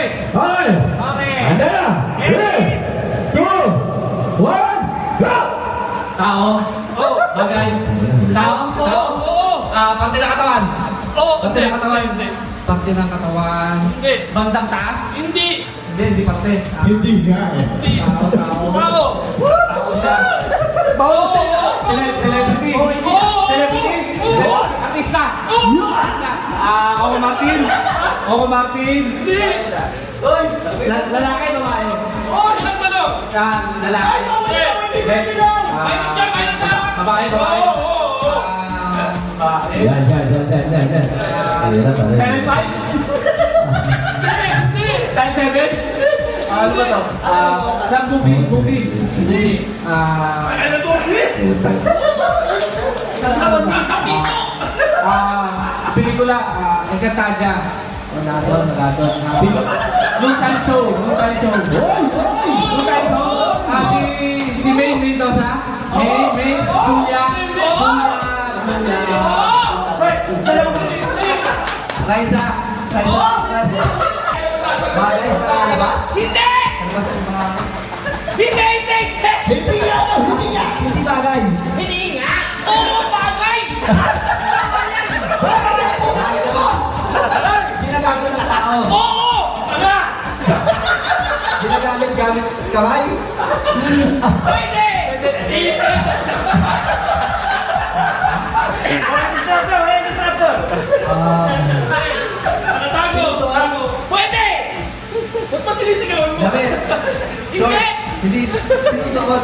Okay. Okay. Okay. Handa na. 3, 2, 1, go! Tao. Oo. Bagay. Tao. Tao. Oo. Parte ng katawan. Oo. Parte ng katawan. Hindi. Parte ng katawan. Hindi. Bandang taas. Hindi. Hindi parte. Hindi nga eh. Hindi. Tao. Tao. Tao siya. Oo. Celebrity. Oo. Celebrity. Oo. Artista. Oo. Coco Martin. Coco Martin. Hindi. Lalaki, babae. Oo. Ilang tanong? Lalaki. Minus siya, minus siya. Babae, babae. Oo. Babae. Yan. Hirap pa rin. Channel 5? Hindi. Time 7? Ano ba to? Sa movie. Ano to, Chris? Sa pito. Pelikula, Encantadia. Nung time show. Nung time show. Si May Mendoza. May, Julia. Raisa. Bagay sa labas? Hindi! Labas ng mga... Hindi! Hindi bagay. Hindi nga! Oo, bagay! Bagay na ba? Ginagamit ng tao. Oo! Ala! Ginagamit kamay. Pwede! Nakatago! Pwede! Ba't pa sinisigawan mo? Damit. Hindi! Hindi. Sinusuot.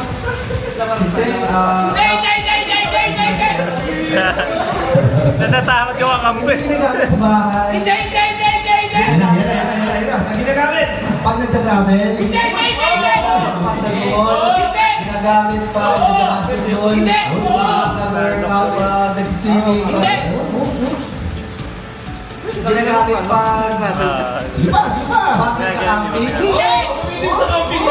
Hindi! Natatakot yung kakampi. Hindi ginagamit sa bahay. Hindi! Sa ginagamit. Pag nagtatravel. Hindi! Pag nag-mall. Hindi! Ginagamit pa. Nagbabasketball. Hindi! Nag-workout. Nag-swimming. Hindi! Ginagamit pa. Sipa. Pag nagka-camping. Hindi! Hindi sa camping!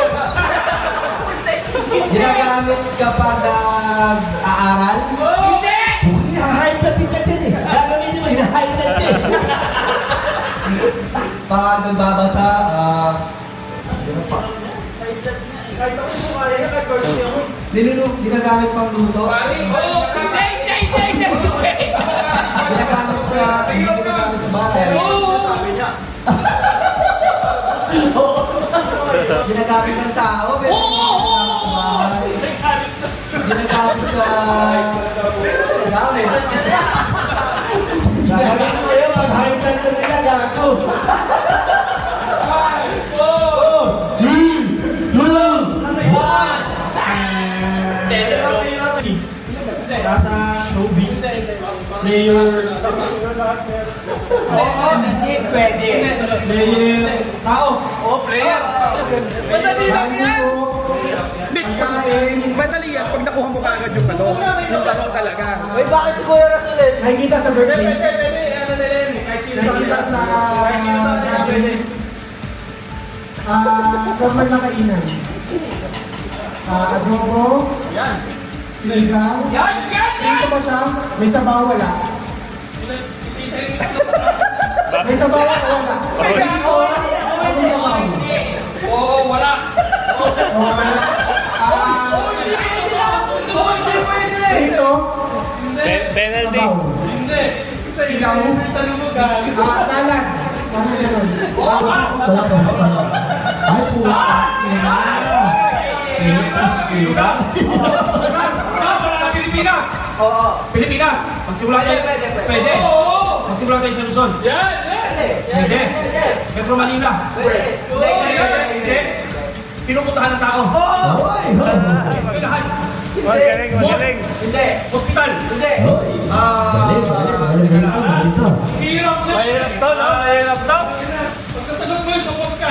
Ginagamit kapag nag-aaral. Hindi! Hina-high blood din ka dyan eh. Gagamitin mo, hina-high blood din. Pag nagbabasa, ginagamit pang luto. Oo! Hindi! Ginagamit sa bahay. Ginagamit ng tao. Pero ginagamit sa... Gagawin mo yun, mag-high blood na sila, gago. Nasa showbiz. Player. Hindi pwede. Player. Tao. Oo, player. Madali lang yan. Pagkain. Madali yan pag nakuha mo kaagad yung tanong talaga. Uy, bakit si Kuya Rasulin? Nakikita sa birthday. Nakikita sa diabetes. Normal na kainan. Adobo. Sinigang. Yan! Dito pa siya. May sabaw wala. May sabaw wala. Dito. May sabaw. Oo, wala. Wala. Dito. Penalty. Sabaw. Hindi. Ilaw. Salad. Ano ganun? Wala pa. Ay, puwa. Sa Pilipinas. Oo. Pilipinas. Magsimula tayo. Pwede. Oo! Magsimula tayo sa Luzon. Yan! Hindi. Metro Manila. Hindi. Pinupuntahan ng tao. Eskwelahan. Magaling. Hindi. Hospital. Hindi. Hirap na! Mahirap to, no? Mahirap to. Pagkasagot mo yun, supot ka!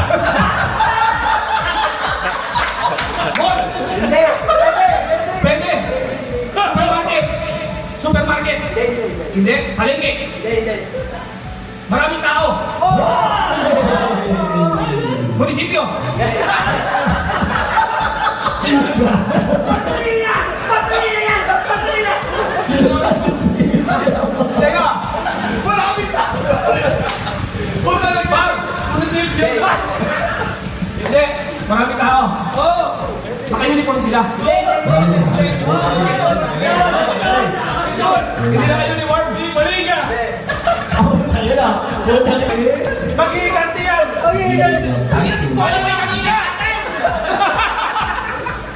Mall. Hindi. Pwede. Supermarket. Supermarket. Hindi. Palengke. Hindi. Maraming tao. Munisipyo. Teka! Maraming tao! Wala lang! Munisipyo! Hindi. Marami tao. Oo. Naka-uniform sila. Hindi na kayo uniform. Hindi, mali ka. Ayun na. Mag-iiganti yan. Okay, ang ina disqualify may kanina.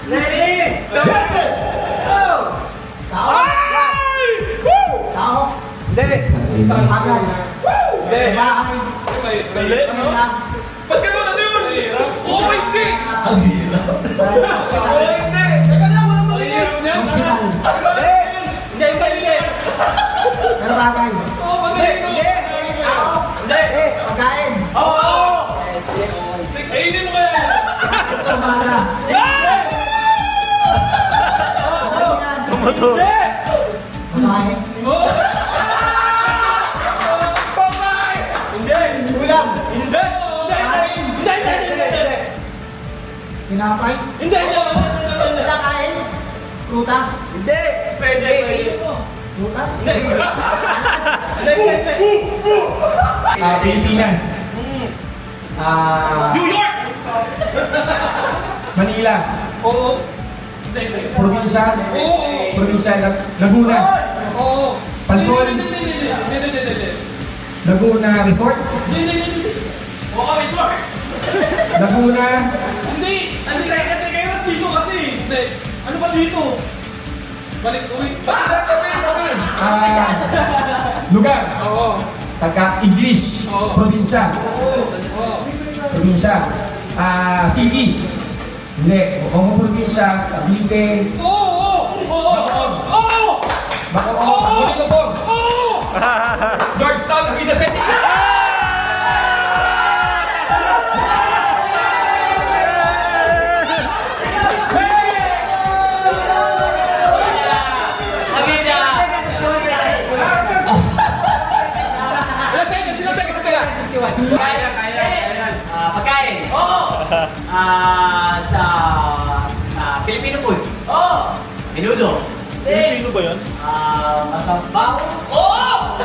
Ready? Yes, sir. Go. Tao. Ay! Woo! Tao. Hindi. Agad. Hindi. Bahay. Dali, no? Ba't gano'n ano yun? Oo, hindi. Ang hirap. Oo, hindi. Teka lang, walang mahirap niyan. Hospital. Hindi. Pero bagay. Oo, magaling, no? Tao. Hindi. Pagkain. Oo! Kainin mo kaya. Sa umaga. Hindi! Babae. Oo! Hindi! Ulam. Hindi! Tinapay. Hindi! Kinakain. Prutas. Hindi! Pwede! Prutas. Pilipinas. New York! Manila. Oo! Probinsya. Oo! Probinsya. Laguna. Oo! Pansol. Hindi! Laguna Resort. Oo, resort! Laguna. Hindi! Ano kasi kayo mas dito kasi? Hindi! Ano ba dito? Balik, uwi! Lugar. Oo! Taga-English. Oo. Probinsya. Oo! Probinsya. City. Hindi. Kung probinsya, Cavite. Oo! Oo! Bacoor. Bulingapog. Oo! Georgetown. Cavite City. Pagkain. Oo! Sa Filipino food. Oo! Menudo. Pilipino ba yan? Masabaw. Oo!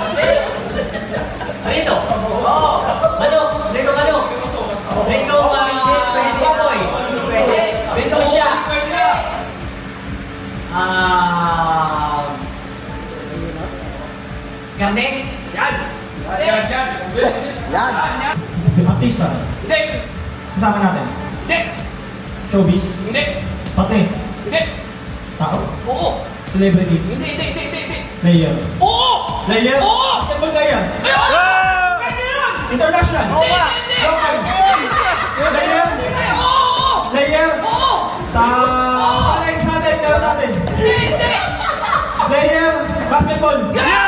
Ano ito? Manok. Rito manok. Rito baboy. Rito isda. Karne. Yan! Artista. Hindi! Kasama natin. Hindi! Showbiz. Hindi! Pati. Hindi! Tao. Oo! Celebrity. Hindi! Player. Oo! Player. Oo! Basketball player. Ayun! Pwede yun! International. Hindi! Local. Player. Hindi! Oo! Player. Oo! Sa atin. Pero sa atin. Hindi! Player. Basketball. Yan!